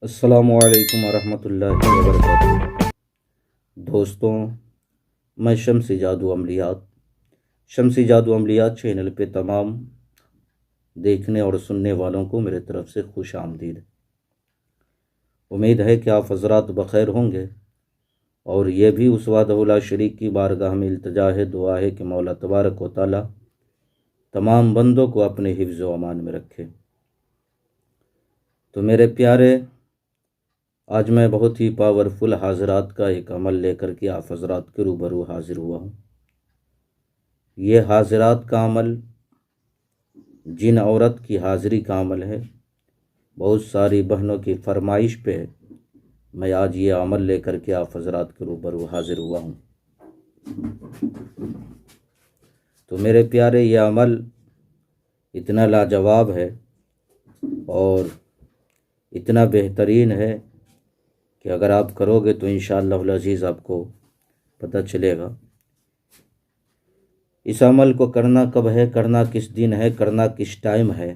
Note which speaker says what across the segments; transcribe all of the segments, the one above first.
Speaker 1: السلام علیکم ورحمۃ اللہ وبرکاتہ۔ دوستوں، میں شمسی جادو عملیات چینل پہ تمام دیکھنے اور سننے والوں کو میرے طرف سے خوش آمدید۔ امید ہے کہ آپ حضرات بخیر ہوں گے، اور یہ بھی اس وحدہ لا شریک کی بارگاہ میں التجا ہے، دعا ہے کہ مولا تبارک و تعالی تمام بندوں کو اپنے حفظ و امان میں رکھے۔ تو میرے پیارے، آج میں بہت ہی پاورفل حاضرات کا ایک عمل لے کر کے آپ حضرات کے روبرو حاضر ہوا ہوں۔ یہ حاضرات کا عمل جن عورت کی حاضری کا عمل ہے، بہت ساری بہنوں کی فرمائش پہ میں آج یہ عمل لے کر کے آپ حضرات کے روبرو حاضر ہوا ہوں۔ تو میرے پیارے، یہ عمل اتنا لاجواب ہے اور اتنا بہترین ہے کہ اگر آپ کرو گے تو انشاءاللہ العزیز آپ کو پتہ چلے گا۔ اس عمل کو کرنا کب ہے، کرنا کس دن ہے، کرنا کس ٹائم ہے،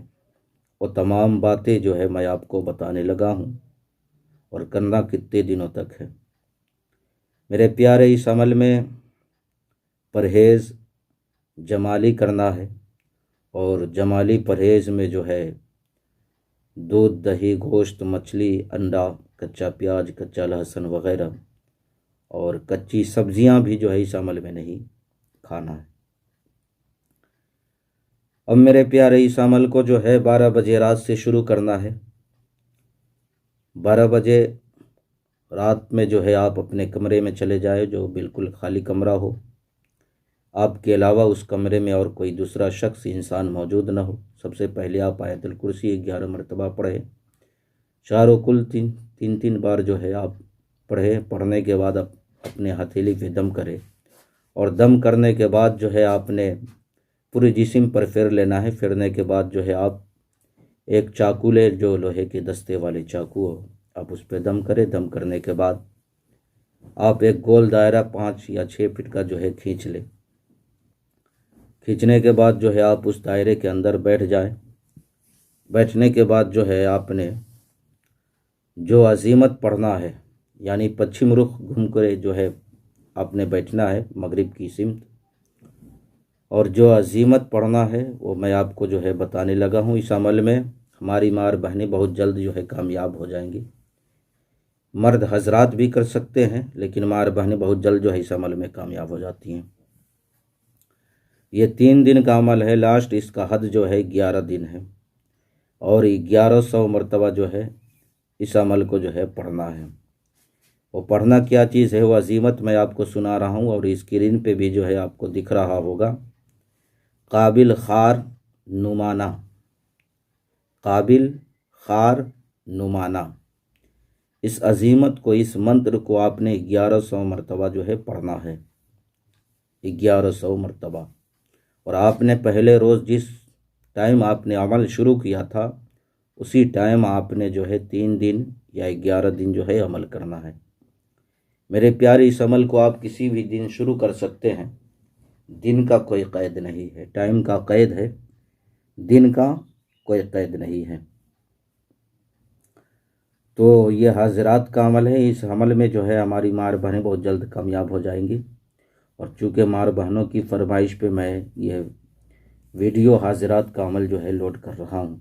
Speaker 1: وہ تمام باتیں جو ہے میں آپ کو بتانے لگا ہوں، اور کرنا کتنے دنوں تک ہے۔ میرے پیارے، اس عمل میں پرہیز جمالی کرنا ہے، اور جمالی پرہیز میں جو ہے دودھ، دہی، گوشت، مچھلی، انڈا، کچا پیاز، کچا لہسن وغیرہ اور کچی سبزیاں بھی جو ہے اس عمل میں نہیں کھانا ہے۔ اب میرے پیارے، اس عمل کو جو ہے 12 بجے رات سے شروع کرنا ہے۔ 12 بجے رات میں جو ہے آپ اپنے کمرے میں چلے جائے، جو بالکل خالی کمرہ ہو، آپ کے علاوہ اس کمرے میں اور کوئی دوسرا شخص، انسان موجود نہ ہو۔ سب سے پہلے آپ آیت الکرسی 11 مرتبہ پڑھیں، چاروں کل تین بار جو ہے آپ پڑھنے کے بعد آپ اپنے ہتھیلی پہ دم کریں، اور دم کرنے کے بعد جو ہے آپ نے پورے جسم پر پھر لینا ہے۔ پھرنے کے بعد جو ہے آپ ایک چاقو لے، جو لوہے کے دستے والے چاقو ہو، آپ اس پہ دم کریں۔ دم کرنے کے بعد آپ ایک گول دائرہ 5 یا 6 فٹ کا جو ہے کھینچ لیں۔ کھینچنے کے بعد جو ہے آپ اس دائرے کے اندر بیٹھ جائیں۔ بیٹھنے کے بعد جو ہے آپ نے جو عزیمت پڑھنا ہے، یعنی پچھم رخ گھوم کر جو ہے آپ نے بیٹھنا ہے مغرب کی سمت، اور جو عزیمت پڑھنا ہے وہ میں آپ کو جو ہے بتانے لگا ہوں۔ اس عمل میں ہماری ماں بہنیں بہت جلد جو ہے کامیاب ہو جائیں گی۔ مرد حضرات بھی کر سکتے ہیں، لیکن ماں بہنیں بہت جلد جو ہے اس عمل میں کامیاب ہو جاتی ہیں۔ یہ 3 دن کا عمل ہے، لاسٹ اس کا حد جو ہے 11 دن ہے، اور 1100 مرتبہ جو ہے اس عمل کو جو ہے پڑھنا ہے۔ وہ پڑھنا کیا چیز ہے، وہ عزیمت میں آپ کو سنا رہا ہوں، اور اسکرین پہ بھی جو ہے آپ کو دکھ رہا ہوگا۔ قابل خار نمانا، قابل خار نمانا، اس عزیمت کو، اس منتر کو آپ نے 1100 مرتبہ جو ہے پڑھنا ہے، 1100 مرتبہ۔ اور آپ نے پہلے روز جس ٹائم آپ نے عمل شروع کیا تھا، اسی ٹائم آپ نے جو ہے 3 دن یا 11 دن جو ہے عمل کرنا ہے۔ میرے پیارے، اس عمل کو آپ کسی بھی دن شروع کر سکتے ہیں، دن کا کوئی قید نہیں ہے، ٹائم کا قید ہے، دن کا کوئی قید نہیں ہے۔ تو یہ حاضرات کا عمل ہے، اس عمل میں جو ہے ہماری ماں بہنیں بہت جلد کامیاب ہو جائیں گی، اور چونکہ ماں بہنوں کی فرمائش پہ میں یہ ویڈیو حاضرات کا عمل جو ہے لوڈ کر رہا ہوں۔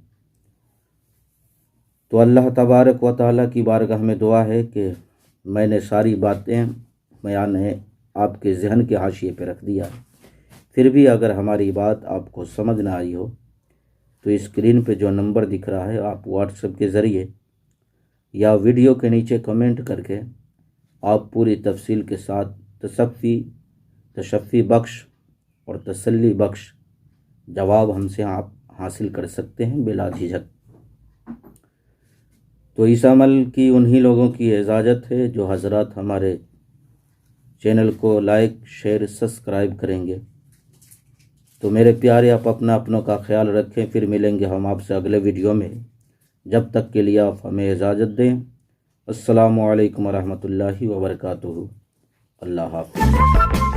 Speaker 1: تو اللہ تبارک و تعالیٰ کی بارگاہ میں دعا ہے کہ میں نے ساری باتیں بیان آپ کے ذہن کے حاشیے پہ رکھ دیا، پھر بھی اگر ہماری بات آپ کو سمجھ نہ آئی ہو تو اسکرین پہ جو نمبر دکھ رہا ہے، آپ واٹس ایپ کے ذریعے یا ویڈیو کے نیچے کمنٹ کر کے آپ پوری تفصیل کے ساتھ تشفی بخش اور تسلی بخش جواب ہم سے آپ حاصل کر سکتے ہیں بلا جھجک۔ تو اس عمل کی انہی لوگوں کی اجازت ہے جو حضرات ہمارے چینل کو لائک، شیئر، سبسکرائب کریں گے۔ تو میرے پیارے، آپ اپنوں کا خیال رکھیں، پھر ملیں گے ہم آپ سے اگلے ویڈیو میں۔ جب تک کے لیے آپ ہمیں اجازت دیں۔ السلام علیکم ورحمۃ اللہ وبرکاتہ۔ اللہ حافظ۔